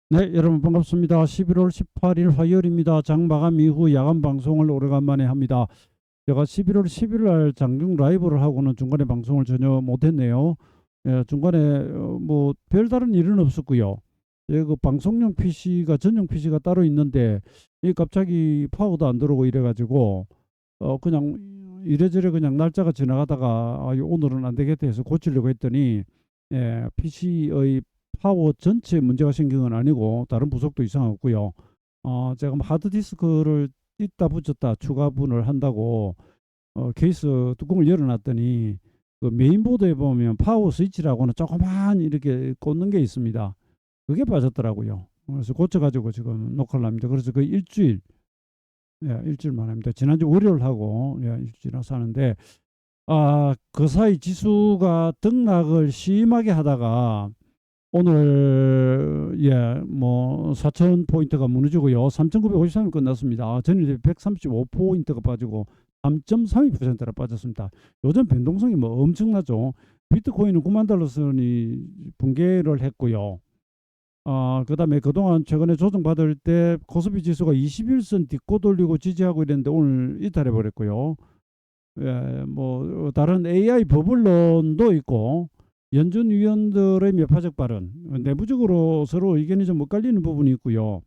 네, 여러분 반갑습니다. 11월 18일 화요일입니다. 장 마감 이후 야간 방송을 오래간만에 합니다. 제가 11월 10일 날 장중 라이브를 하고는 중간에 방송을 전혀 못했네요. 예, 중간에 뭐 별다른 일은 없었고요. 예, 그 방송용 PC가 전용 PC가 따로 있는데 이 갑자기 파워도 안 들어오고 이래가지고 그냥 이래저래 그냥 날짜가 지나가다가 오늘은 안 되겠다 해서 고치려고 했더니 PC의 파워 전체에 문제가 생긴 건 아니고 다른 부속도 이상 없고요. 제가 뭐 하드디스크를 뗐다 붙였다 추가분을 한다고 케이스 뚜껑을 열어놨더니 그 메인보드에 보면 파워 스위치라고는 조그만 이렇게 꽂는 게 있습니다. 그게 빠졌더라고요. 그래서 고쳐가지고 지금 녹화를 합니다. 그래서 그 일주일, 일주일만 합니다. 지난주 월요일 하고 일주일 나서 하는데 그 사이 지수가 등락을 심하게 하다가 오늘 뭐 4,000포인트가 무너지고요. 3,953이 끝났습니다. 전일 대비 135포인트가 빠지고 3.32%나 빠졌습니다. 요즘 변동성이 뭐 엄청나죠. 비트코인은 9만 달러 선이 붕괴를 했고요. 그다음에 그동안 최근에 조정받을 때 코스피 지수가 21선 딛고 돌리고 지지하고 이랬는데 오늘 이탈해 버렸고요. 뭐 다른 AI 버블론도 있고 연준 위원들의 매파적 발언, 내부적으로 서로 의견이 좀 엇갈리는 부분이 있고요.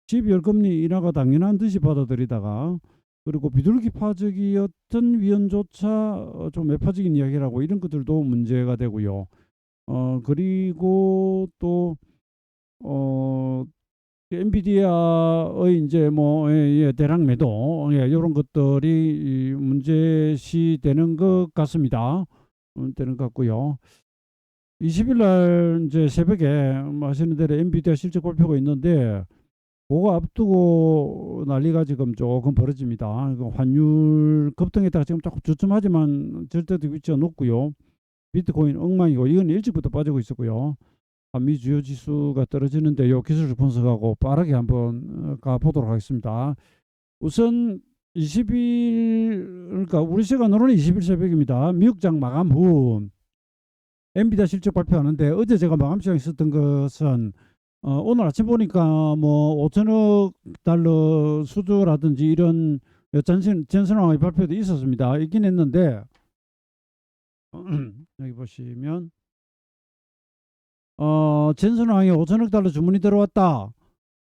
12월 금리 인하가 당연한 듯이 받아들이다가 그리고 비둘기파적이었던 위원조차 좀 매파적인 이야기라고 이런 것들도 문제가 되고요. 그리고 또 엔비디아의 이제 뭐 대량 매도 이런 것들이 문제시 되는 것 같습니다. 되는 것 같고요. 20일 날 이제 새벽에 아시는 대로 엔비디아 실적 발표가 있는데 그거 앞두고 난리가 지금 조금 벌어집니다. 환율 급등했다가 지금 조금 주춤하지만 절대도 위치가 높고요. 비트코인 엉망이고 이건 일찍부터 빠지고 있었고요. 한미 주요 지수가 떨어지는데 요 기술을 분석하고 빠르게 한번 가보도록 하겠습니다. 우선 20일 그러니까 우리 시간으로는 20일 새벽입니다. 미국장 마감 후 엔비디아 실적 발표하는데 어제 제가 마감 시간에 있었던 것은 오늘 아침 보니까 뭐 5천억 달러 수주라든지 이런 전선왕의 발표도 있었습니다. 있긴 했는데 여기 보시면 전선왕에 5천억 달러 주문이 들어왔다.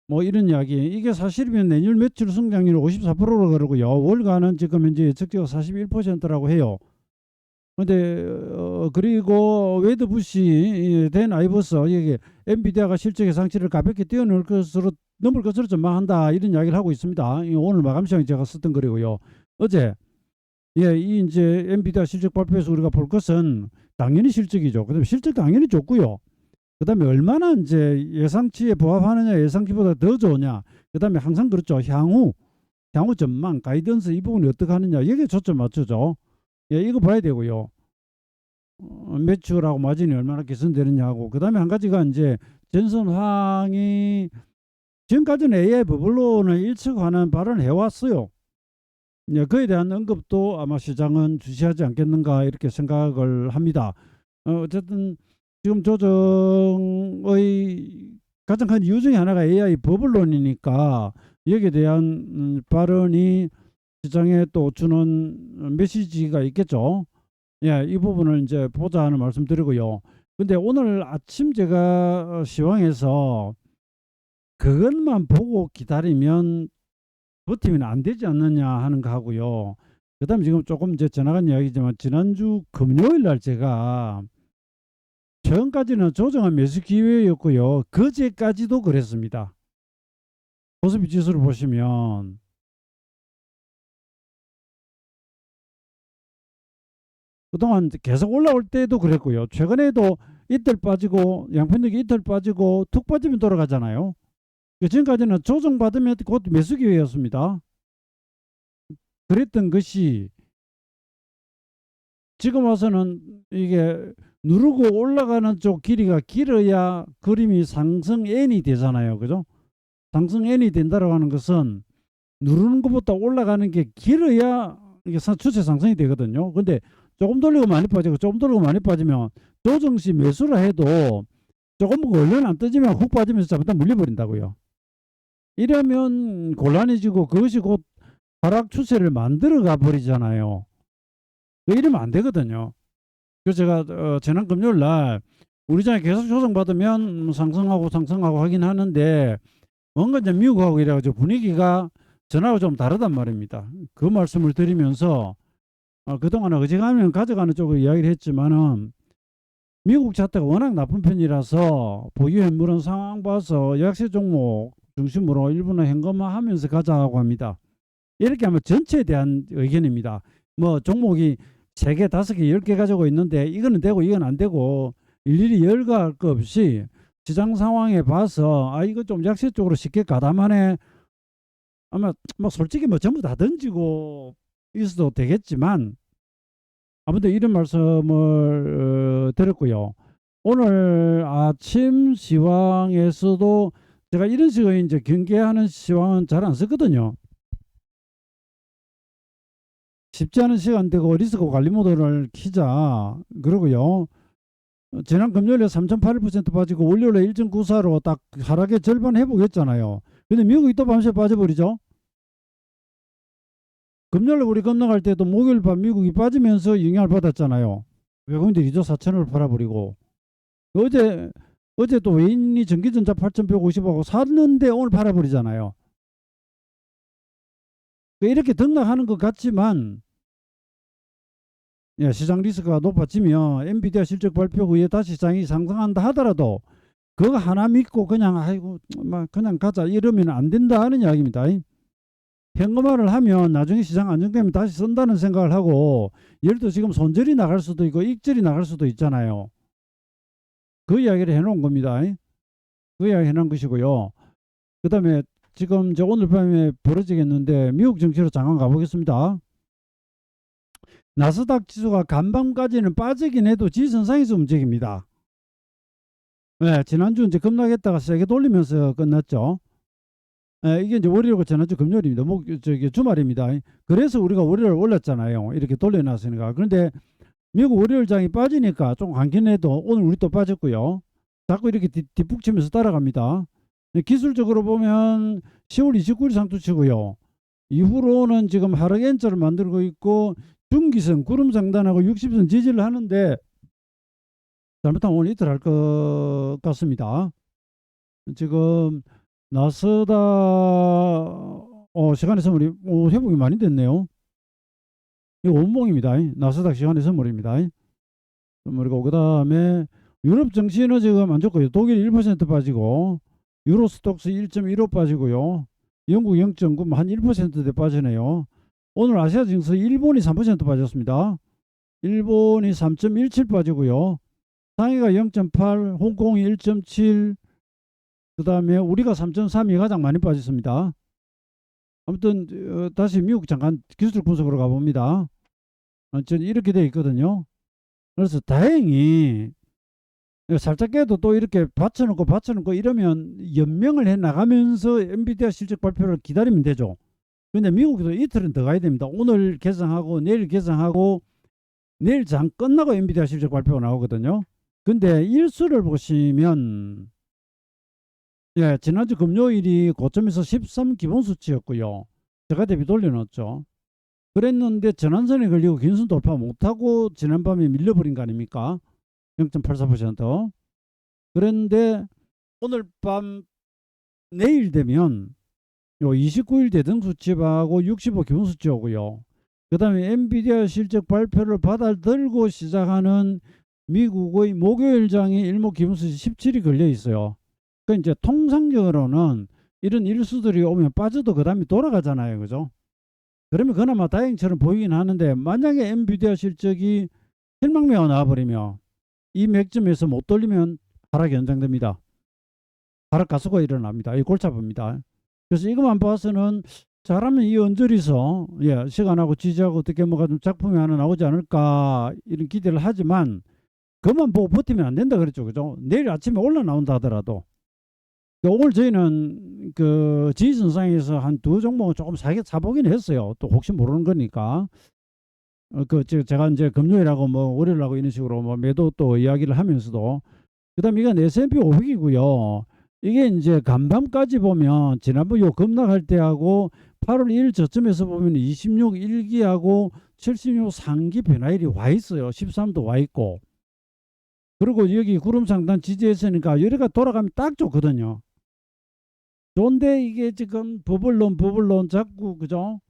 뭐 이런 이야기. 이게 사실이면 내년 매출 성장률 54%로 그러고요. 월가는 지금 현재 예측치가 41%라고 해요. 근데 그리고 웨드 부시 댄 아이버서 이게 엔비디아가 실적 예상치를 가볍게 뛰어넘을 것으로 전망한다 이런 이야기를 하고 있습니다. 오늘 마감 시간에 제가 썼던 거리고요. 어제 이 이제 엔비디아 실적 발표에서 우리가 볼 것은 당연히 실적이죠. 그다음에 실적 당연히 좋고요. 그다음에 얼마나 이제 예상치에 부합하느냐, 예상치보다 더 좋으냐. 그다음에 항상 그렇죠. 향후 전망, 가이던스 이 부분이 어떻게 하느냐 여기에 초점 맞추죠. 이거 봐야 되고요. 매출하고 마진이 얼마나 개선되느냐 하고 그다음에 한 가지가 이제 전선황이 지금까지는 AI 버블론을 일측하는 발언을 해왔어요. 그에 대한 언급도 아마 시장은 주시하지 않겠는가 이렇게 생각을 합니다. 어쨌든 지금 조정의 가장 큰 이유 중에 하나가 AI 버블론이니까 여기에 대한 발언이 시장에 또 주는 메시지가 있겠죠. 이 부분을 이제 보자 하는 말씀 드리고요. 근데 오늘 아침 제가 시황에서 그것만 보고 기다리면 버티면 안 되지 않느냐 하는 거 하고요. 그 다음에 지금 조금 이제 지나간 이야기지만 지난주 금요일 날 제가 최근까지는 조정한 매수 기회였고요. 그제까지도 그랬습니다. 코스피 지수를 보시면 그동안 계속 올라올 때도 그랬고요. 최근에도 이틀 빠지고 양편력이 이틀 빠지고 툭 빠지면 돌아가잖아요. 지금까지는 조정받으면 곧 매수 기회였습니다. 그랬던 것이 지금 와서는 이게 누르고 올라가는 쪽 길이가 길어야 그림이 상승 N이 되잖아요. 그죠? 상승 N이 된다고 하는 것은 누르는 것보다 올라가는 게 길어야 이게 추세 상승이 되거든요. 근데 조금 돌리고 많이 빠지고 조금 돌리고 많이 빠지면 조정시 매수를 해도 조금 얼른 안 떠지면 훅 빠지면서 잘못하면 물려버린다고요. 이러면 곤란해지고 그것이 곧 하락 추세를 만들어가 버리잖아요. 이러면 안 되거든요. 그래서 제가 지난 금요일 날 우리 장에 계속 조정받으면 상승하고 하긴 하는데 뭔가 이제 미국하고 이래가지고 분위기가 전하고 좀 다르단 말입니다. 그 말씀을 드리면서 그동안 어지간하면 가져가는 쪽으로 이야기를 했지만은 미국 차트가 워낙 나쁜 편이라서 보유해 물은 상황 봐서 약세 종목 중심으로 일부는 현금화하면서 가자고 합니다. 이렇게 하면 전체에 대한 의견입니다. 뭐 종목이 3개, 5개, 10개 가지고 있는데 이거는 되고 이건 안 되고 일일이 열거할 거 없이 시장 상황에 봐서 이거 좀 약세 쪽으로 쉽게 가담하네. 아마 뭐 솔직히 뭐 전부 다 던지고 있어도 되겠지만 아무튼 이런 말씀을 드렸고요. 오늘 아침 시황에서도 제가 이런 식으로 이제 경계하는 시황은 잘 안 썼거든요. 쉽지 않은 시간대고 리스크 관리 모드를 키자. 그러고요. 지난 금요일에 3.81% 빠지고 월요일에 1.94로 딱 하락의 절반 회복했잖아요. 근데 미국이 또 밤새 빠져버리죠. 금요일에 우리 건너갈 때도 목요일 밤 미국이 빠지면서 영향을 받았잖아요. 외국인들이 2조 4천을 팔아버리고 어제 또 외인이 전기전자 8,150하고 샀는데 오늘 팔아버리잖아요. 이렇게 등락하는 것 같지만 시장 리스크가 높아지면 엔비디아 실적 발표 후에 다시 시장이 상승한다 하더라도 그거 하나 믿고 그냥 아이고 그냥 가자 이러면 안 된다는 이야기입니다. 현금화를 하면 나중에 시장 안정되면 다시 쓴다는 생각을 하고 예를 들어 지금 손절이 나갈 수도 있고 익절이 나갈 수도 있잖아요. 그 이야기를 해놓은 겁니다. 그 이야기 해놓은 것이고요. 그 다음에 지금 이제 오늘 밤에 벌어지겠는데 미국 증시로 잠깐 가보겠습니다. 나스닥 지수가 간밤까지는 빠지긴 해도 지선상에서 움직입니다. 네, 지난주 이제 급락했다가 세게 돌리면서 끝났죠. 이게 이제 월요일과 지난주 금요일입니다. 주말입니다. 그래서 우리가 월요일 올랐잖아요. 이렇게 돌려놨으니까. 그런데 미국 월요일장이 빠지니까 좀 강긴 해도 오늘 우리 또 빠졌고요. 자꾸 이렇게 뒷북치면서 따라갑니다. 기술적으로 보면 10월 29일 상투치고요. 이후로는 지금 하락 N자를 만들고 있고 중기선 구름 상단하고 60선 지지를 하는데 잘못하면 오늘 이틀 할 것 같습니다. 지금 나스닥 시간의 선물이 회복이 많이 됐네요. 이거 원봉입니다. 나스닥 시간의 선물입니다. 그리고 그 다음에 유럽 증시는 지금 안 좋고요. 독일 1% 빠지고 유로스톡스 1.15 빠지고요. 영국 0.9, 한 1%대 빠지네요. 오늘 아시아 증시 일본이 3% 빠졌습니다. 일본이 3.17 빠지고요. 상해가 0.8, 홍콩이 1.7, 그 다음에 우리가 3.32 가장 많이 빠졌습니다. 아무튼 다시 미국 잠깐 기술적 분석으로 가봅니다. 저는 이렇게 돼 있거든요. 그래서 다행히 살짝 깨도 또 이렇게 받쳐놓고 이러면 연명을 해 나가면서 엔비디아 실적 발표를 기다리면 되죠. 근데 미국도 이틀은 더 가야 됩니다. 오늘 개장하고 내일 개장하고 내일 장 끝나고 엔비디아 실적 발표가 나오거든요. 근데 일수를 보시면 지난주 금요일이 고점에서 13 기본수치였고요. 제가 대비 돌려놨죠. 그랬는데 전환선에 걸리고 긴선 돌파 못하고 지난밤에 밀려버린 거 아닙니까? 0.84%. 그런데 오늘 밤 내일 되면 요 29일 대등수치하고 65 기본수치 오고요. 그 다음에 엔비디아 실적 발표를 받아들고 시작하는 미국의 목요일장에 일목 기본수치 17이 걸려 있어요. 그 이제 통상적으로는 이런 일수들이 오면 빠져도 그 다음에 돌아가잖아요. 그죠? 그러면 그나마 다행처럼 보이긴 하는데 만약에 엔비디아 실적이 실망매가 나와버리면 이 맥점에서 못 돌리면 하락이 연장됩니다. 하락 가수가 일어납니다. 이 골치 아픕니다. 그래서 이것만 봐서는 잘하면 이 언저리서 시간하고 지지하고 어떻게 뭐가 좀 작품이 하나 나오지 않을까 이런 기대를 하지만 그것만 보고 버티면 안 된다 그랬죠. 그죠? 내일 아침에 올라 나온다 하더라도 오늘 저희는 그 지지선상에서 한 두 종목은 조금 사보긴 했어요. 또 혹시 모르는 거니까. 제가 이제 금요일하고 뭐 월요일하고 이런 식으로 뭐 매도 또 이야기를 하면서도 그다음 이건 S&P 500이고요. 이게 이제 간밤까지 보면 지난번 요 급락할 때하고 8월 1일 저쯤에서 보면 26 1기하고 76 상기 변화일이 와 있어요. 13도 와 있고. 그리고 여기 구름 상단 지지했으니까 여기가 돌아가면 딱 좋거든요. 좋은데 이게 지금 버블론 자꾸 그죠?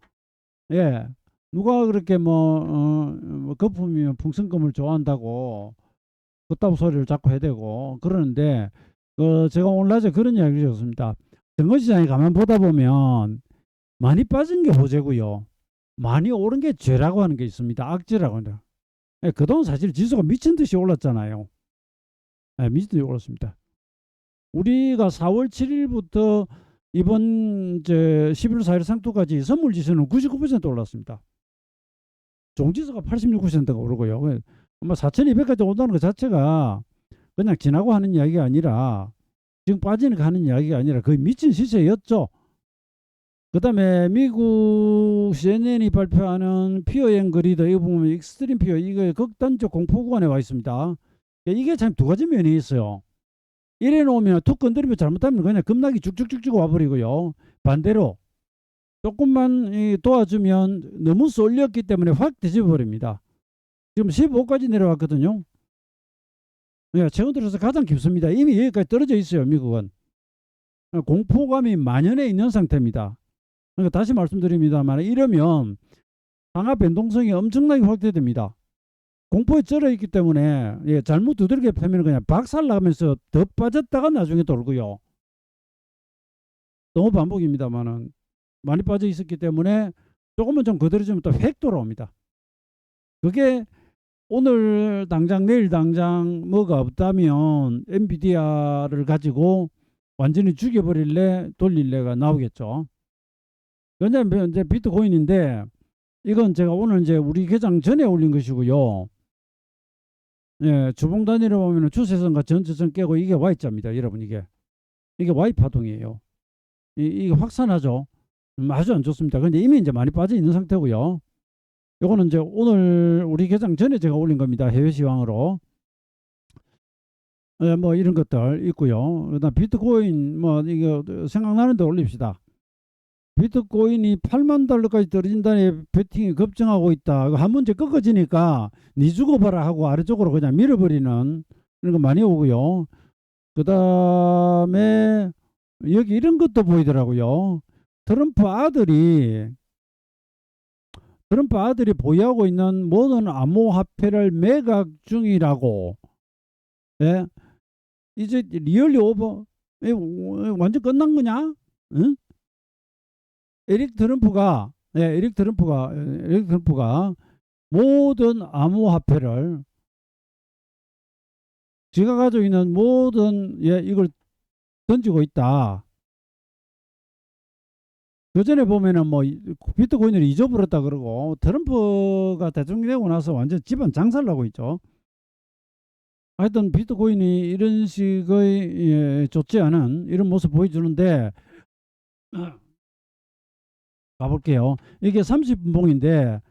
예. 누가 그렇게 뭐 거품이면 풍선껌을 좋아한다고 그따구 소리를 자꾸 해대고 그러는데 제가 오늘 낮에 그런 이야기를 줬습니다. 증거시장에 가만 보다 보면 많이 빠진 게 호재고요. 많이 오른 게 죄라고 하는 게 있습니다. 악재라고 하는. 예, 그동안 사실 지수가 미친 듯이 올랐잖아요. 예, 미친 듯이 올랐습니다. 우리가 4월 7일부터 이번 이제 11월 4일 상토까지 선물 지수는 99% 올랐습니다. 종지수가 86%가 오르고요. 아마 4,200까지 온다는 것 자체가 그냥 지나고 하는 이야기가 아니라 지금 빠지니까 하는 이야기가 아니라 거의 미친 시세였죠. 그 다음에 미국 CNN이 발표하는 피어 앤 그리드 이거 보면 익스트림 피어 이거 극단적 공포 구간에 와 있습니다. 이게 참 두 가지 면이 있어요. 이래 놓으면 툭 건드리면 잘못하면 그냥 급락이 쭉쭉쭉쭉 와버리고요. 반대로 조금만 도와주면 너무 쏠렸기 때문에 확 뒤집어버립니다. 지금 15까지 내려왔거든요. 네, 최근 들어서 가장 깊습니다. 이미 여기까지 떨어져 있어요. 미국은. 공포감이 만연해 있는 상태입니다. 그러니까 다시 말씀드립니다만 이러면 상하 변동성이 엄청나게 확대됩니다. 공포에 쩔어 있기 때문에 잘못 두들겨 패면 그냥 박살나면서 더 빠졌다가 나중에 돌고요. 너무 반복입니다만은 많이 빠져 있었기 때문에 조금만 좀 거들어지면 또 획 돌아옵니다. 그게 오늘 당장 내일 당장 뭐가 없다면 엔비디아를 가지고 완전히 죽여버릴래 돌릴래가 나오겠죠. 왜냐하면 이제 비트코인인데 이건 제가 오늘 이제 우리 개장 전에 올린 것이고요. 예, 주봉 단위로 보면 추세선과 전체선 깨고 이게 Y자입니다. 여러분 이게 Y 파동이에요. 이게 확산하죠. 아주 안 좋습니다. 근데 이미 이제 많이 빠져 있는 상태고요. 요거는 이제 오늘 우리 개장 전에 제가 올린 겁니다. 해외 시황으로. 예, 뭐 이런 것들 있고요. 그다음 비트코인 뭐 이거 생각나는 데 올립시다. 비트코인이 8만 달러까지 떨어진다니 베팅이 급증하고 있다. 한 문제 꺾어지니까 니 죽어봐라 하고 아래쪽으로 그냥 밀어버리는 이런 거 많이 오고요. 그 다음에 여기 이런 것도 보이더라고요. 트럼프 아들이 보유하고 있는 모든 암호화폐를 매각 중이라고. 예? 이제 리얼리 오버 완전 끝난 거냐? 응? 에릭 트럼프가 모든 암호화폐를 지가 가지고 있는 모든 이걸 던지고 있다. 그 전에 보면은 뭐 비트코인을 잊어버렸다 그러고 트럼프가 대통령 되고 나서 완전 집안 장사를 하고 있죠. 하여튼 비트코인이 이런 식의 좋지 않은 이런 모습 보여주는데 가볼게요. 이게 30분봉인데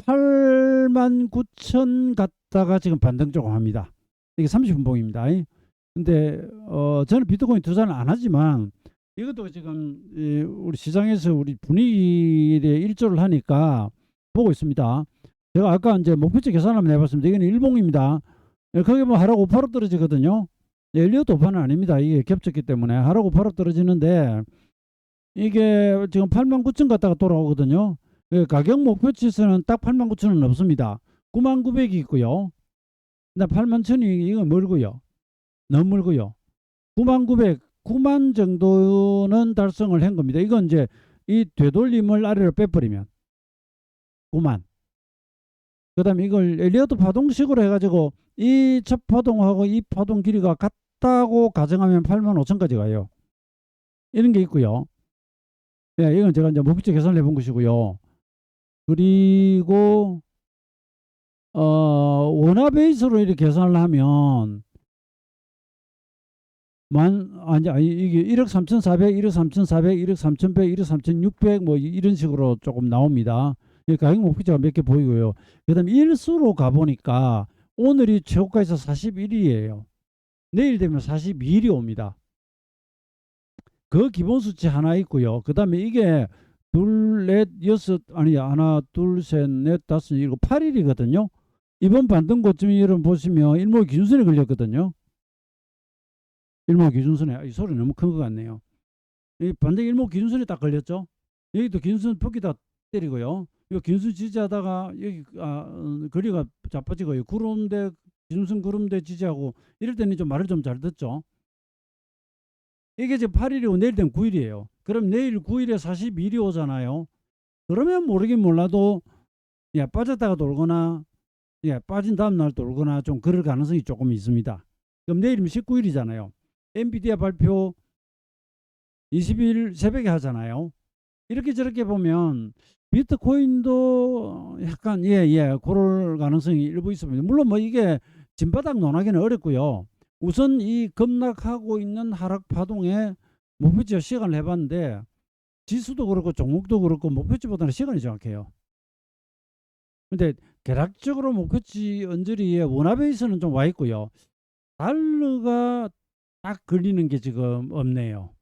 89,000 갔다가 지금 반등 조금 합니다. 이게 30분봉입니다. 근데 저는 비트코인 투자는 안 하지만 이것도 지금 우리 시장에서 우리 분위기에 일조를 하니까 보고 있습니다. 제가 아까 이제 목표치 계산 한번 해봤습니다. 이건 일봉입니다. 거기 뭐 하락 5% 떨어지거든요. 엘리엇 오판은 아닙니다. 이게 겹쳤기 때문에 하락 5% 떨어지는데 이게 지금 89,000 갔다가 돌아오거든요. 가격 목표치에서는 딱 89,000은 없습니다. 99,000이 있고요. 근데 81,000이 이거 멀고요. 너무 멀고요. 99,000 9만 정도는 달성을 한 겁니다. 이건 이제 이 되돌림을 아래로 빼버리면 9만. 그 다음에 이걸 엘리어트 파동식으로 해가지고 이 첫 파동하고 이 파동 길이가 같다고 가정하면 85,000까지 가요. 이런 게 있고요. 네, 이건 제가 이제 목표치 계산을 해본 것이고요. 그리고 원화 베이스로 이렇게 계산을 하면 이게 1억 3,400, 1억 3,400, 1억 3,100, 1억 3,600 뭐 이런 식으로 조금 나옵니다. 가격 목표치가 몇 개 보이고요. 그 다음에 일수로 가보니까 오늘이 최고가에서 41일이에요. 내일 되면 42일이 옵니다. 그 기본 수치 하나 있고요. 그 다음에 이게 둘, 넷, 여섯, 아니, 하나, 둘, 셋, 넷, 다섯, 일곱, 8일이거든요. 이번 반등고점이 여러분 보시면 일목기준선에 걸렸거든요. 일목기준선에. 이 소리 너무 큰 것 같네요. 이 반등 일목기준선에 딱 걸렸죠. 여기도 기준선 붓기다 때리고요. 이 기준선 지지하다가 여기 거리가 자빠지고요. 구름대 기준선 구름대 지지하고 이럴 때는 좀 말을 좀 잘 듣죠. 이게 지금 8일이고 내일 되면 9일이에요. 그럼 내일 9일에 42일이 오잖아요. 그러면 모르긴 몰라도 빠졌다가 돌거나 빠진 다음 날 돌거나 좀 그럴 가능성이 조금 있습니다. 그럼 내일이면 19일이잖아요. 엔비디아 발표 20일 새벽에 하잖아요. 이렇게 저렇게 보면 비트코인도 약간 그럴 가능성이 일부 있습니다. 물론 뭐 이게 진바닥 논하기는 어렵고요. 우선 이 급락하고 있는 하락 파동에 목표치 시간을 해봤는데 지수도 그렇고 종목도 그렇고 목표치보다는 시간이 정확해요. 근데 계략적으로 목표치 언저리에 원화베이스는 좀 와 있고요. 달러가 딱 걸리는 게 지금 없네요.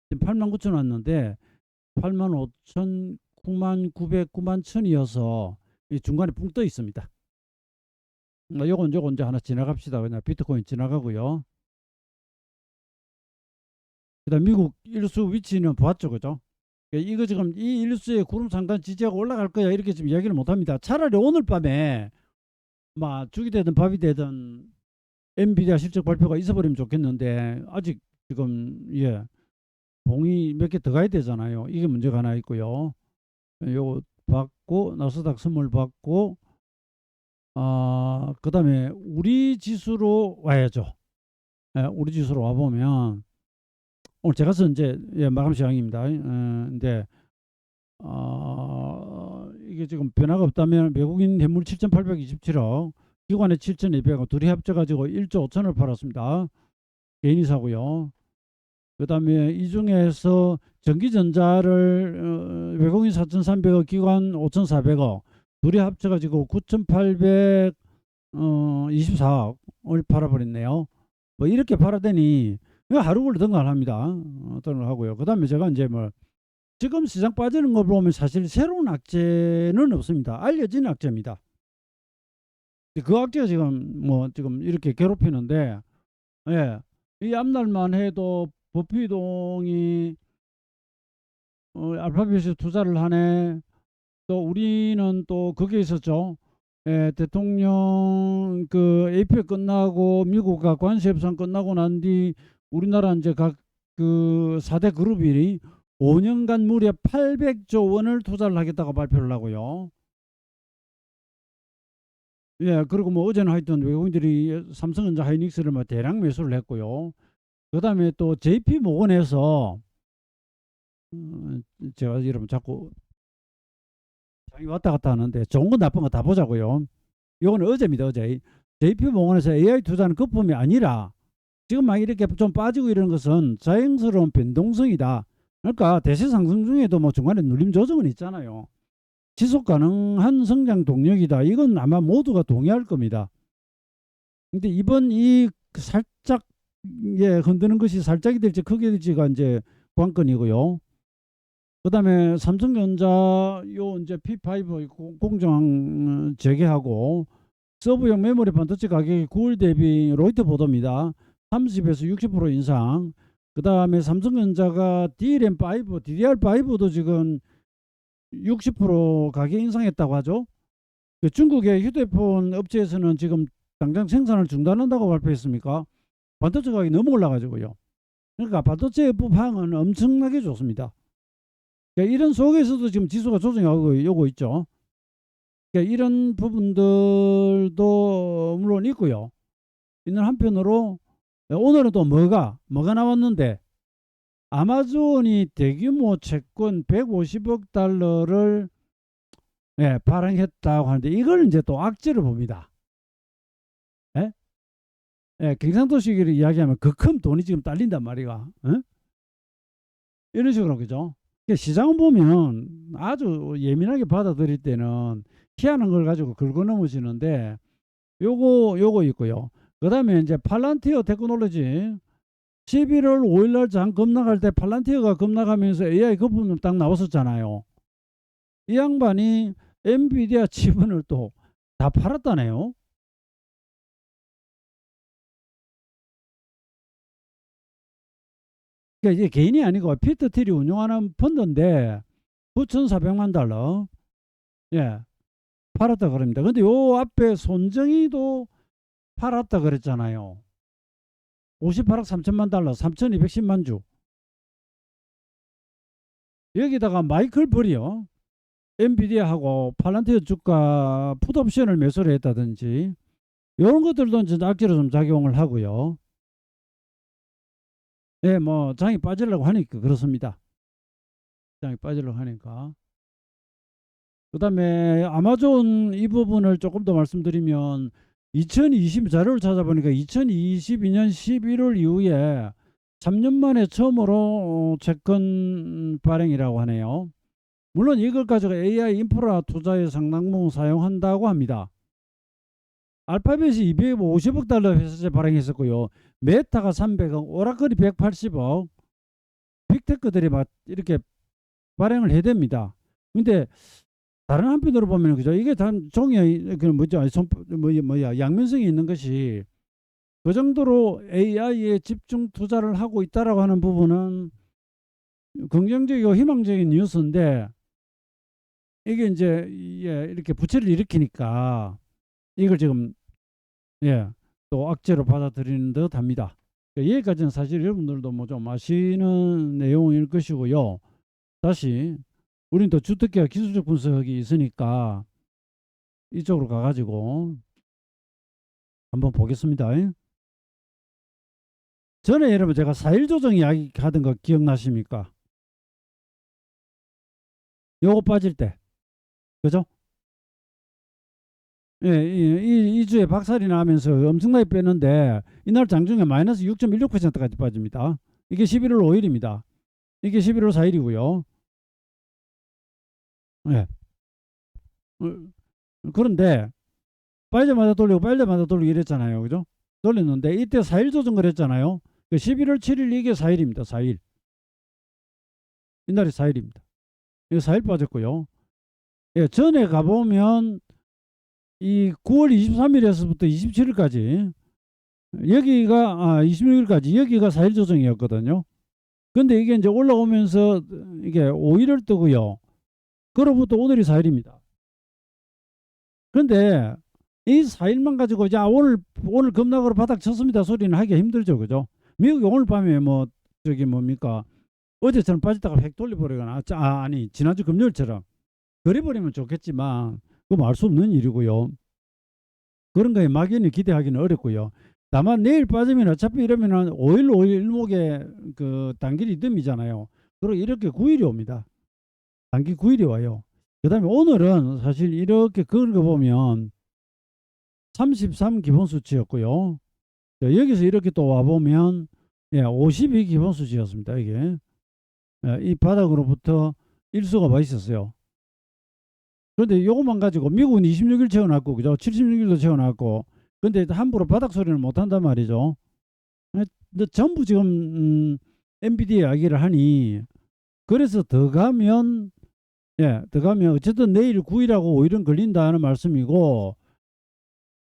지금 89,000 왔는데 85,000, 99,900, 91,000이어서 중간에 붕 떠 있습니다. 요건 이제 하나 지나갑시다. 그냥 비트코인 지나가고요. 그다음 미국 일수 위치는 보았죠, 그죠? 이거 지금 이 일수의 구름 상단 지지하고 올라갈 거야 이렇게 지금 이야기를 못합니다. 차라리 오늘 밤에 막 죽이 되든 밥이 되든 엔비디아 실적 발표가 있어버리면 좋겠는데 아직 지금 봉이 몇 개 더 가야 되잖아요. 이게 문제가 하나 있고요. 요거 받고 나스닥 선물 받고 그 다음에 우리 지수로 와야죠. 우리 지수로 와보면 오늘 제가 이제 마감 시간입니다. 근데 이게 지금 변화가 없다면 외국인 현물 7,827억, 기관의 7,200억 둘이 합쳐가지고 1조 5천을 팔았습니다. 개인이 사고요. 그 다음에 이 중에서 전기전자를 외국인 4,300억, 기관 5,400억 둘이 합쳐가지고 9,824억을 팔아버렸네요. 뭐 이렇게 팔아대니 하루 걸리던가 합니다. 어떤 걸 하고요. 그 다음에 제가 이제 뭐 지금 시장 빠지는 걸 보면 사실 새로운 악재는 없습니다. 알려진 악재입니다. 그 악재가 지금 이렇게 괴롭히는데, 이 앞날만 해도 버피동이 알파벳에 투자를 하네. 또 우리는 또 거기에 있었죠. 대통령 그 APEC 끝나고 미국과 관세 협상 끝나고 난 뒤 우리나라 이제 각 그 4대 그룹이 5년간 무려 800조 원을 투자를 하겠다고 발표를 하고요. 그리고 뭐 어제는 하여튼 외국인들이 삼성전자 하이닉스를 뭐 대량 매수를 했고요. 그 다음에 또 JP 모건에서 제가 여러분 자꾸 장이 왔다 갔다 하는데 좋은 건 나쁜 거 다 보자고요. 이거는 어제입니다. 어제 JP 모건에서 AI 투자는 거품이 아니라 지금 막 이렇게 좀 빠지고 이러는 것은 자연스러운 변동성이다. 그러니까 대세 상승 중에도 뭐 중간에 눌림 조정은 있잖아요. 지속 가능한 성장 동력이다. 이건 아마 모두가 동의할 겁니다. 근데 이번 이 살짝 흔드는 것이 살짝이 될지 크게 될지가 이제 관건이고요. 그다음에 삼성전자 요 이제 P5 공정 재개하고 서브용 메모리 반도체 가격이 9월 대비 로이터 보도입니다. 30에서 60% 인상. 그다음에 삼성전자가 DRAM5, DDR5도 지금 60% 가격 인상했다고 하죠. 중국의 휴대폰 업체에서는 지금 당장 생산을 중단한다고 발표했습니까? 반도체 가격이 너무 올라가지고요. 그러니까 반도체 부황은 엄청나게 좋습니다. 그러니까 이런 속에서도 지금 지수가 조정이 오고 있죠. 그러니까 이런 부분들도 물론 있고요. 있는 한편으로 오늘은 또 뭐가 나왔는데 아마존이 대규모 채권 150억 달러를 발행했다고 하는데 이걸 이제 또 악재를 봅니다. 경상도식으로 이야기하면 그 큰 돈이 지금 딸린단 말이가. 이런 식으로 그죠? 시장을 보면 아주 예민하게 받아들일 때는 희한한 걸 가지고 긁어 넘어지는데 요거 있고요. 그 다음에 이제 팔란티어 테크놀로지 11월 5일 날 장 급락할 때 팔란티어가 급락하면서 AI 거품이 딱 나왔었잖아요. 이 양반이 엔비디아 지분을 또 다 팔았다네요. 그러니까 이게 개인이 아니고 피터 틸이 운영하는 펀드인데 9,400만 달러. 예, 팔았다 그럽니다. 근데 요 앞에 손정희도 팔았다 그랬잖아요. 58억 3천만 달러, 3,210만 주. 여기다가 마이클 버리요. 엔비디아하고 팔란티어 주가 풋옵션을 매수를 했다든지 이런 것들도 이제 악재로 좀 작용을 하고요. 예, 뭐 장이 빠지려고 하니까 그렇습니다. 장이 빠지려고 하니까. 그다음에 아마존 이 부분을 조금 더 말씀드리면 2020 자료를 찾아보니까 2022년 11월 이후에 3년 만에 처음으로 채권 발행이라고 하네요. 물론 이걸 가지고 AI 인프라 투자에 상당 부분 사용한다고 합니다. 알파벳이 250억 달러 회사채 발행했었고요. 메타가 300억, 오라클이 180억, 빅테크들이 막 이렇게 발행을 해댑니다. 근데 다른 한편으로 보면 그죠? 이게 단 종이의 그 뭐죠? 뭐야 양면성이 있는 것이 그 정도로 AI에 집중 투자를 하고 있다라고 하는 부분은 긍정적이고 희망적인 뉴스인데 이게 이제 이렇게 부채를 일으키니까 이걸 지금 또 악재로 받아들이는 듯합니다. 여기까지는 사실 여러분들도 뭐 좀 아시는 내용일 것이고요. 다시 우리는 또 주택기와 기술적 분석이 있으니까 이쪽으로 가가지고 한번 보겠습니다. 전에 여러분 제가 4일 조정 이야기 하던 거 기억나십니까? 요거 빠질 때 그죠? 이 주에 박살이 나면서 엄청나게 빼는데 이날 장중에 마이너스 6.16%까지 빠집니다. 이게 11월 5일입니다. 이게 11월 4일이고요. 예. 그런데 빠지자마자 돌리고 빨자마자 돌리고 이랬잖아요. 그죠? 돌렸는데 이때 4일 조정을 했잖아요. 11월 7일 이게 4일입니다. 4일. 이날이 4일입니다. 이거 4일 빠졌고요. 예, 전에 가보면 이 9월 23일에서부터 27일까지 여기가 26일까지 여기가 4일 조정이었거든요. 근데 이게 이제 올라오면서 이게 5일을 뜨고요. 그로부터 오늘이 4일입니다. 그런데 이 4일만 가지고 이제 오늘 급락으로 바닥 쳤습니다 소리는 하기가 힘들죠. 그죠? 미국이 오늘 밤에 뭐 저기 뭡니까 어제처럼 빠졌다가 획 돌려버리거나 아니 지난주 금요일처럼 그래버리면 좋겠지만 그거 알 수 없는 일이고요. 그런 거에 막연히 기대하기는 어렵고요. 다만 내일 빠지면 어차피 이러면은 5일 일목에 그 단기 리듬이잖아요. 그리고 이렇게 9일이 옵니다. 단기 9일이 와요. 그 다음에 오늘은 사실 이렇게 긁어보면 33 기본수치였고요. 여기서 이렇게 또 와보면 52 기본수치였습니다. 이게 이 바닥으로부터 일수가 와 있었어요. 그런데 요것만 가지고 미국은 26일 채워놨고 그죠? 76일도 채워놨고 근데 함부로 바닥 소리는 못한단 말이죠. 근데 전부 지금 엔비디아 이야기를 하니 그래서 더 가면 더 가면 어쨌든 내일 9일하고 5일은 걸린다는 말씀이고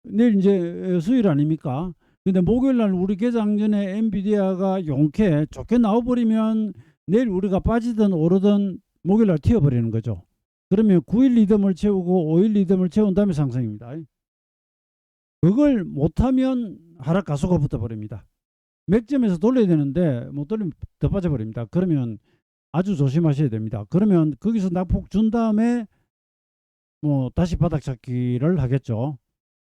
내일 이제 수요일 아닙니까? 근데 목요일 날 우리 개장 전에 엔비디아가 용케 좋게 나와버리면 내일 우리가 빠지든 오르든 목요일 날 튀어버리는 거죠. 그러면 9일 리듬을 채우고 5일 리듬을 채운 다음에 상승입니다. 그걸 못하면 하락 가속화 붙어버립니다. 맥점에서 돌려야 되는데 못 돌리면 더 빠져버립니다. 그러면 아주 조심하셔야 됩니다. 그러면 거기서 낙폭 준 다음에 뭐 다시 바닥 잡기를 하겠죠.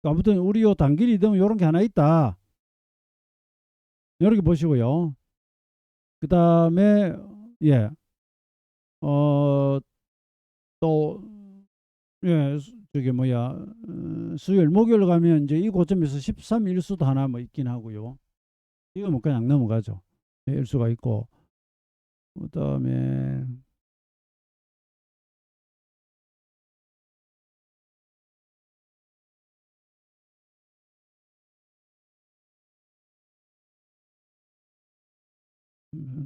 아무튼 우리 요 단기 리듬 이런 게 하나 있다. 이렇게 보시고요. 그 다음에 예, 어, 또 저기 뭐야 수요일 목요일 가면 이제 이 고점에서 13 일수도 하나 뭐 있긴 하고요. 이거 뭐 그냥 넘어가죠. 일수가 있고 그 다음에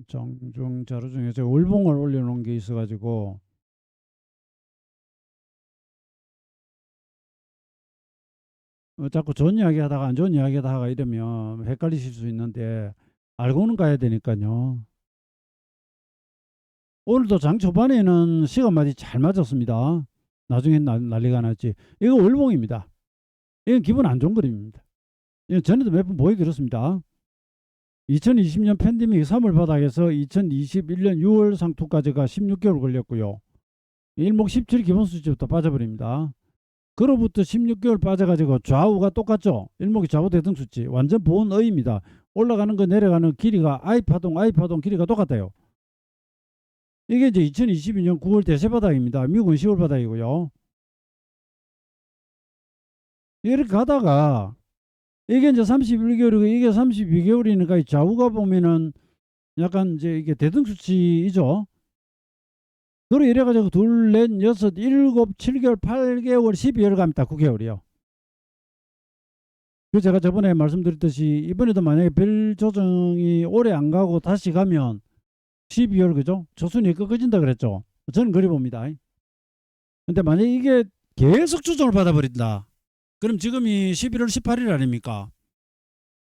장중 자료 중에 제가 월봉을 올려놓은 게 있어가지고 자꾸 좋은 이야기 하다가 안 좋은 이야기 하다가 이러면 헷갈리실 수 있는데 알고는 가야 되니까요. 오늘도 장 초반에는 시간마디 잘 맞았습니다. 나중엔 난리가 났지. 이거 월봉입니다. 이건 기분 안 좋은 그림입니다. 이건 전에도 몇 번 보여드렸습니다. 2020년 팬데믹 3월 바닥에서 2021년 6월 상투까지가 16개월 걸렸고요. 일목 17 기본수치부터 빠져버립니다. 그로부터 16개월 빠져가지고 좌우가 똑같죠. 일목이 좌우 대등수치 완전 보온의입니다. 올라가는 거 내려가는 길이가 I파동 길이가 똑같아요. 이게 이제 2022년 9월 대세바닥입니다. 미국은 10월 바닥이고요. 이렇게 가다가 이게 이제 31개월이고 이게 32개월이니까 좌우가 보면은 약간 이제 이게 대등수치이죠. 그리고 이래가지고 둘, 넷, 여섯, 일곱, 7개월, 8개월, 12개월 갑니다. 9개월이요. 그 제가 저번에 말씀드렸듯이 이번에도 만약에 별 조정이 오래 안 가고 다시 가면 12월 그죠? 조순이 꺾어진다 그랬죠. 저는 그리 봅니다. 근데 만약에 이게 계속 조정을 받아버린다. 그럼 지금이 11월 18일 아닙니까?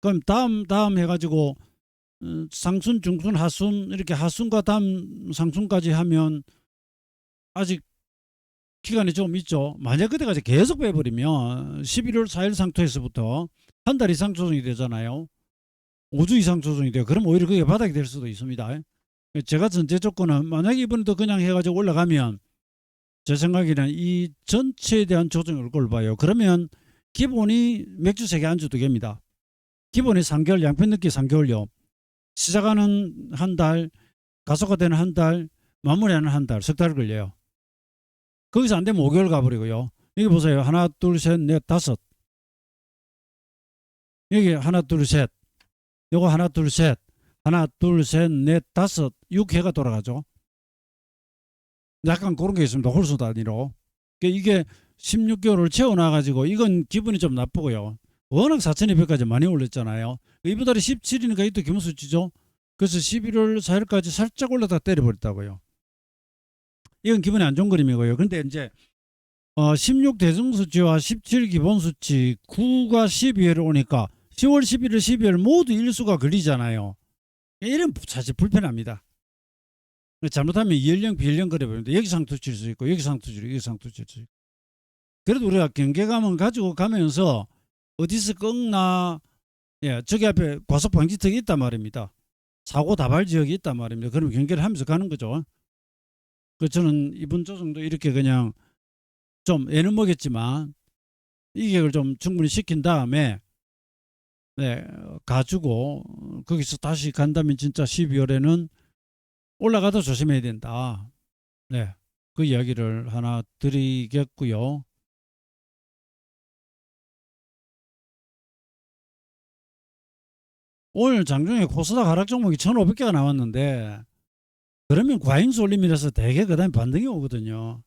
그럼 다음 해가지고 상순, 중순, 하순 이렇게 하순과 다음 상순까지 하면 아직 기간이 좀 있죠. 만약 그때까지 계속 빼버리면 11월 4일 상토에서부터 한 달 이상 조정이 되잖아요. 5주 이상 조정이 돼요. 그럼 오히려 그게 바닥이 될 수도 있습니다. 제가 전제 조건은 만약에 이번에도 그냥 해가지고 올라가면 제 생각에는 이 전체에 대한 조정이 올 걸 봐요. 그러면 기본이 맥주 3개 안주 2개입니다. 기본이 3개월, 양편늦기 3개월요. 시작하는 한 달, 가속화되는 한 달, 마무리하는 한 달, 석 달 걸려요. 거기서 안 되면 5개월 가버리고요. 여기 보세요. 하나, 둘, 셋, 넷, 다섯. 여기 하나, 둘, 셋. 요거 하나, 둘, 셋. 하나, 둘, 셋, 넷, 다섯. 6회가 돌아가죠. 약간 그런 게 있습니다. 홀수 단위로. 이게 16개월을 채워놔가지고 이건 기분이 좀 나쁘고요. 워낙 4,200까지 많이 올렸잖아요. 이번 달에 17이니까 이것도 기본수치죠. 그래서 11월 4일까지 살짝 올라다 때려버렸다고요. 이건 기분이 안 좋은 그림이고요. 근데 이제 16 대중수치와 17 기본수치 9가 12회를 오니까 10월 11일 12월 모두 일수가 걸리잖아요. 이런 사실 불편합니다. 잘못하면 이연령 비연령 그려버립니다. 여기 상투칠 수 있고 여기 상투칠 여기 상투칠 수 있고. 그래도 우리가 경계감을 가지고 가면서 어디서 꺾나 저기 앞에 과속 방지턱이 있단 말입니다. 사고 다발 지역이 있단 말입니다. 그럼 경계를 하면서 가는 거죠. 저는 이번 조정도 이렇게 그냥 좀 애는 먹였지만 이격을 좀 충분히 시킨 다음에 가지고 거기서 다시 간다면 진짜 12월에는 올라가도 조심해야 된다. 그 이야기를 하나 드리겠고요. 오늘 장중에 코스닥 하락 종목이 1,500개가 나왔는데 그러면 과잉수 올림이라서 대개 그 다음에 반등이 오거든요.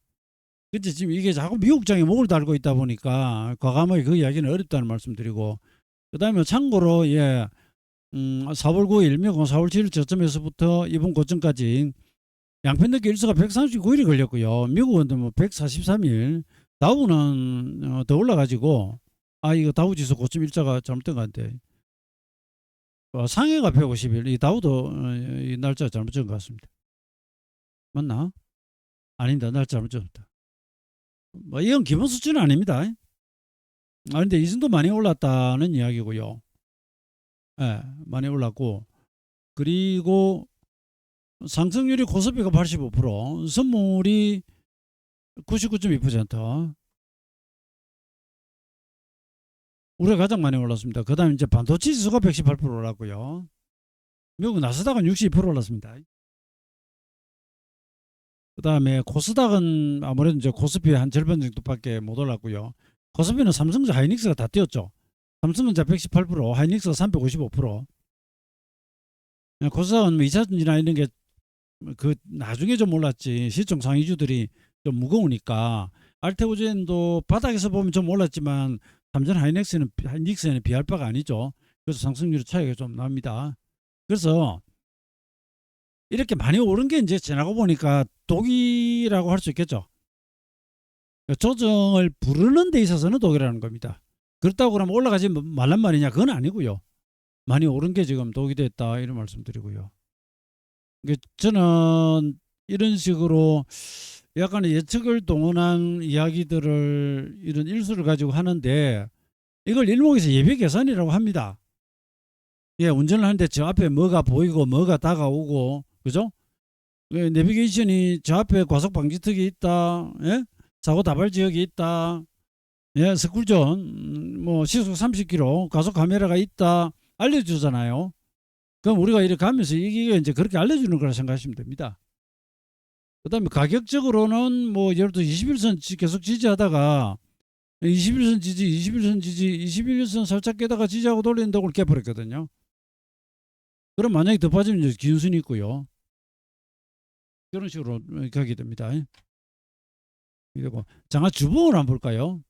근데 지금 이게 자꾸 미국장에 목을 달고 있다 보니까 과감하게 그 이야기는 어렵다는 말씀드리고 그 다음에 참고로 4월 9일 미국 4월 7일 저점에서부터 이번 고점까지 양편늦게 일수가 139일이 걸렸고요. 미국은 뭐 143일 다우는 더 올라가지고 이거 다우 지수 고점 일자가 잘못된 것 같아. 상해가 150일 이 다우도 이 날짜 잘못 적은 것 같습니다. 맞나? 아닌데 날짜 잘못 적었다. 뭐 이건 기본 수준은 아닙니다. 근데 이 정도 많이 올랐다는 이야기고요. 많이 올랐고 그리고 상승률이 코스피가 85%, 선물이 99.2%. 우리가 가장 많이 올랐습니다. 그 다음에 이제 반도체 지수가 118% 올랐고요. 미국 나스닥은 62% 올랐습니다. 그 다음에 코스닥은 아무래도 이제 코스피의 한 절반 정도밖에 못 올랐고요. 코스피는 삼성전자 하이닉스가 다 뛰었죠. 삼성전자 118%, 하이닉스가 355%. 코스닥은 뭐 2차전지나 이런 게 그 나중에 좀 올랐지. 시총 상위주들이 좀 무거우니까 알테오젠도 바닥에서 보면 좀 올랐지만 삼전 하이닉스에는 비할 바가 아니죠. 그래서 상승률 차이가 좀 납니다. 그래서 이렇게 많이 오른 게 이제 지나고 보니까 독이라고 할 수 있겠죠. 조정을 부르는 데 있어서는 독이라는 겁니다. 그렇다고 그러면 올라가지 말란 말이냐? 그건 아니고요. 많이 오른 게 지금 독이 됐다 이런 말씀드리고요. 저는 이런 식으로 약간의 예측을 동원한 이야기들을 이런 일수를 가지고 하는데 이걸 일목에서 예비 계산이라고 합니다. 예, 운전을 하는데 저 앞에 뭐가 보이고 뭐가 다가오고 그죠? 예, 내비게이션이 저 앞에 과속 방지턱이 있다. 예? 사고 다발 지역이 있다. 예, 스쿨존 뭐 시속 30km 과속 카메라가 있다. 알려주잖아요. 그럼 우리가 이렇게 가면서 이게 이제 그렇게 알려주는 거라 생각하시면 됩니다. 그 다음에 가격적으로는 뭐 예를 들어 21선 계속 지지하다가 21선 지지, 21선 지지, 21선 살짝 깨다가 지지하고 돌리는데 그걸 깨버렸거든요. 그럼 만약에 더 빠지면 이제 기준선이 있고요. 이런 식으로 가게 됩니다. 그리고 장하 주봉을 한번 볼까요?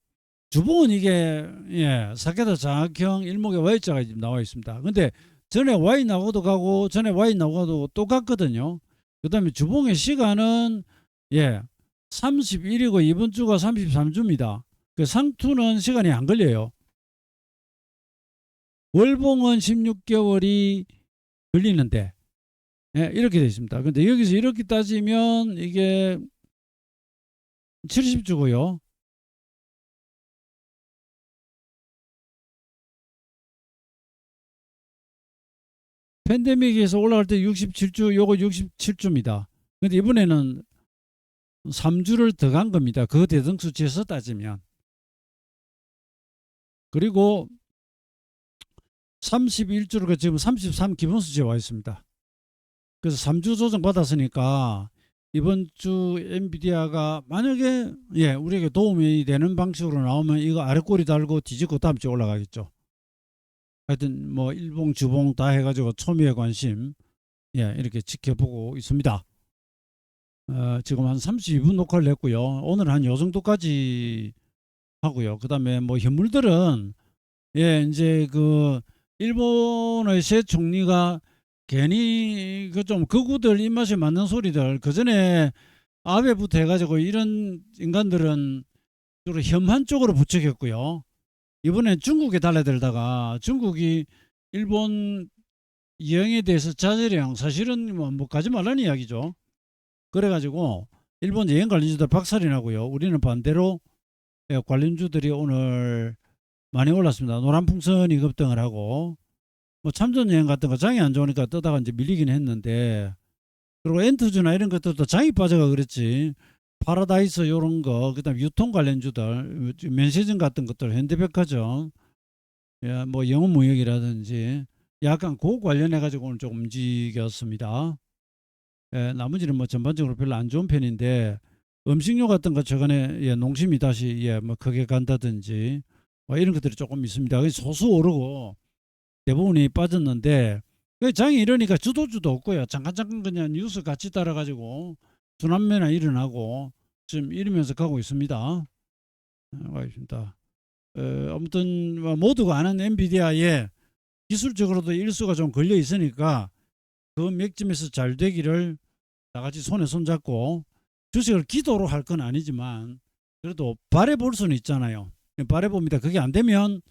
주봉은 이게 예, 사케다 장학형 일목의 Y자가 지금 나와 있습니다. 근데 전에 Y 나고도 가고 전에 Y 나고도 똑같거든요. 그 다음에 주봉의 시간은 예 31이고 이번 주가 33주입니다. 그 상투는 시간이 안 걸려요. 월봉은 16개월이 걸리는데 예, 이렇게 되어 있습니다. 근데 여기서 이렇게 따지면 이게 70주고요. 팬데믹에서 올라갈 때 67주, 요거 67주입니다. 근데 이번에는 3주를 더 간 겁니다. 그 대등 수치에서 따지면. 그리고 31주로 지금 33 기본 수치에 와 있습니다. 그래서 3주 조정 받았으니까 이번 주 엔비디아가 만약에 예, 우리에게 도움이 되는 방식으로 나오면 이거 아래 꼬리 달고 뒤집고 다음 주에 올라가겠죠. 하여튼 뭐 일봉 주봉 다 해가지고 초미의 관심 예, 이렇게 지켜보고 있습니다. 지금 한 32분 녹화를 했고요. 오늘 한 요 정도까지 하고요. 그 다음에 뭐 현물들은 예, 이제 그 일본의 새 총리가 괜히 그 좀 극우들 입맛에 맞는 소리들 그 전에 아베부터 해가지고 이런 인간들은 주로 혐한 쪽으로 부추겼고요. 이번엔 중국에 달라들다가 중국이 일본 여행에 대해서 자제령 사실은 뭐 가지 말라는 이야기죠. 그래가지고 일본 여행 관련주들 박살이 나고요. 우리는 반대로 관련주들이 오늘 많이 올랐습니다. 노란풍선이 급등을 하고 뭐 참전 여행 같은 거 장이 안 좋으니까 뜨다가 이제 밀리긴 했는데 그리고 엔트주나 이런 것들도 장이 빠져가 그랬지. 파라다이스 요런 거 그다음 유통 관련주들 면세점 같은 것들 현대백화점 예, 뭐 영업무역이라든지 약간 그 관련해 가지고 오늘 좀 움직였습니다. 예, 나머지는 뭐 전반적으로 별로 안 좋은 편인데 음식료 같은 거 최근에 예, 농심이 다시 예, 뭐 크게 간다든지 뭐 이런 것들이 조금 있습니다. 소수 오르고 대부분이 빠졌는데 장이 이러니까 주도주도 없고요. 잠깐 그냥 뉴스 같이 따라가지고 순환매나 일어나고 지금 이러면서 가고 있습니다. 있습니다. 아무튼 모두가 아는 엔비디아에 기술적으로도 일수가 좀 걸려 있으니까 그 맥점에서 잘 되기를 다 같이 손에 손잡고 주식을 기도로 할 건 아니지만 그래도 바라볼 수는 있잖아요. 바라봅니다. 그게 안 되면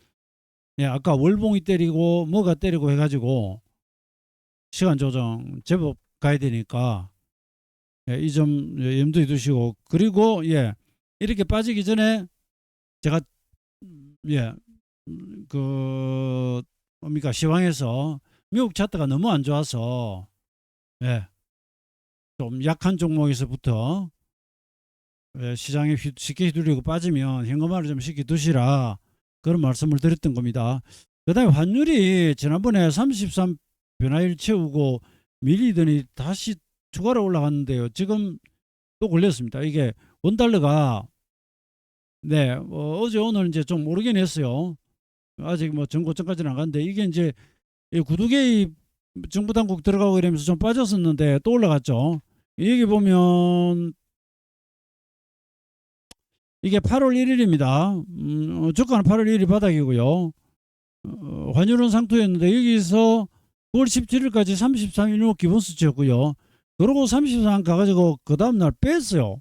예, 아까 월봉이 때리고 뭐가 때리고 해가지고 시간 조정 제법 가야 되니까 예, 이 점 염두에 두시고 그리고 예, 이렇게 빠지기 전에 제가 예, 그 뭡니까 시황에서 미국 차트가 너무 안 좋아서 예, 좀 약한 종목에서부터 예, 시장에 쉽게 휘둘리고 빠지면 현금화를 좀 쉽게 두시라 그런 말씀을 드렸던 겁니다. 그 다음에 환율이 지난번에 33 변화일 채우고 밀리더니 다시 추가로 올라갔는데요. 지금 또 걸렸습니다. 이게 원달러가 네 어제 오늘 이제 좀 오르긴 했어요. 아직 뭐 전고점까지는 안 갔는데 이게 이제 구두개의 정부 당국 들어가고 이러면서 좀 빠졌었는데 또 올라갔죠. 여기 보면 이게 8월 1일입니다. 주가는 8월 1일 바닥이고요. 환율은 상토였는데 여기서 9월 17일까지 33일목 기본수치였고요. 그러고 30상 가가지고 그 다음날 뺐어요.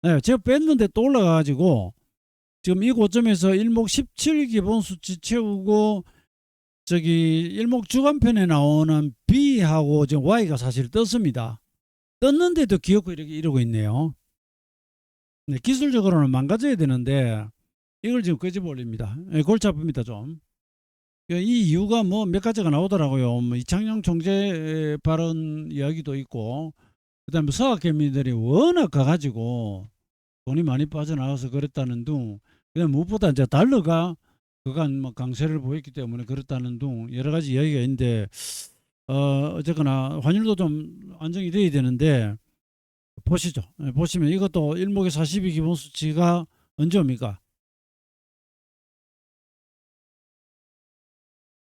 네, 제가 뺐는데 또 올라가가지고 지금 이 고점에서 일목 17 기본 수치 채우고 저기 일목 주간편에 나오는 B하고 지금 Y가 사실 떴습니다. 떴는데도 기어코 이렇게 이러고 있네요. 네, 기술적으로는 망가져야 되는데 이걸 지금 끄집어 올립니다. 네, 골치 아픕니다 좀. 이 이유가 뭐 몇 가지가 나오더라고요. 뭐 이창용 총재 발언 이야기도 있고, 그다음에 서학개미들이 워낙 가가지고 돈이 많이 빠져나가서 그랬다는 둥, 그다음 무엇보다 이제 달러가 그간 뭐 강세를 보였기 때문에 그렇다는 둥 여러 가지 이야기가 있는데, 어쨌거나 환율도 좀 안정이 돼야 되는데 보시죠. 보시면 이것도 일목의 42 기본 수치가 언제 옵니까?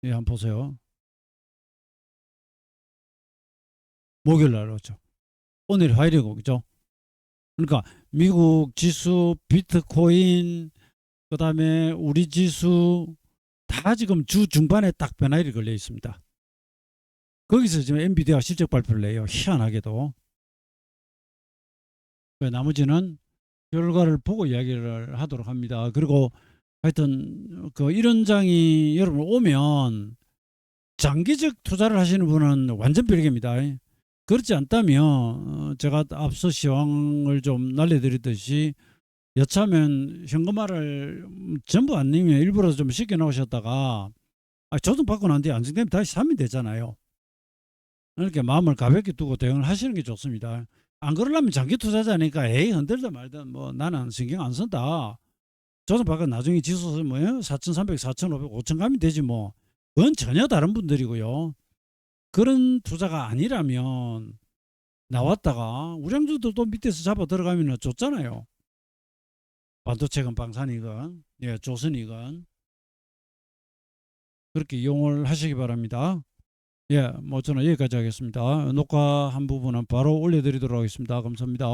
예, 한번 보세요. 목요일 날 오죠. 오늘 화요일이고, 그죠? 그러니까 미국 지수, 비트코인, 그다음에 우리 지수 다 지금 주 중반에 딱 변화일이 걸려 있습니다. 거기서 지금 엔비디아 실적 발표를 내요. 희한하게도. 나머지는 결과를 보고 이야기를 하도록 합니다. 그리고 하여튼 그 이런 장이 여러분 오면 장기적 투자를 하시는 분은 완전 별개입니다. 그렇지 않다면 제가 앞서 시황을 좀 날려드렸듯이 여차하면 현금화를 전부 아니면 일부러 좀 쉽게 나오셨다가 조정받고 난 뒤에 안정되면 다시 사면 되잖아요. 이렇게 마음을 가볍게 두고 대응을 하시는 게 좋습니다. 안 그러려면 장기 투자자니까 에이 흔들다 말든 뭐 나는 신경 안 쓴다. 조정받고 나중에 지수 뭐요 4,300, 4,500, 5,000 가면 되지 뭐. 그건 전혀 다른 분들이고요. 그런 투자가 아니라면 나왔다가 우량주도 밑에서 잡아 들어가면 좋잖아요. 반도체건 방산이건 예, 조선이건 그렇게 이용을 하시기 바랍니다. 예, 뭐 저는 여기까지 하겠습니다. 녹화한 부분은 바로 올려드리도록 하겠습니다. 감사합니다.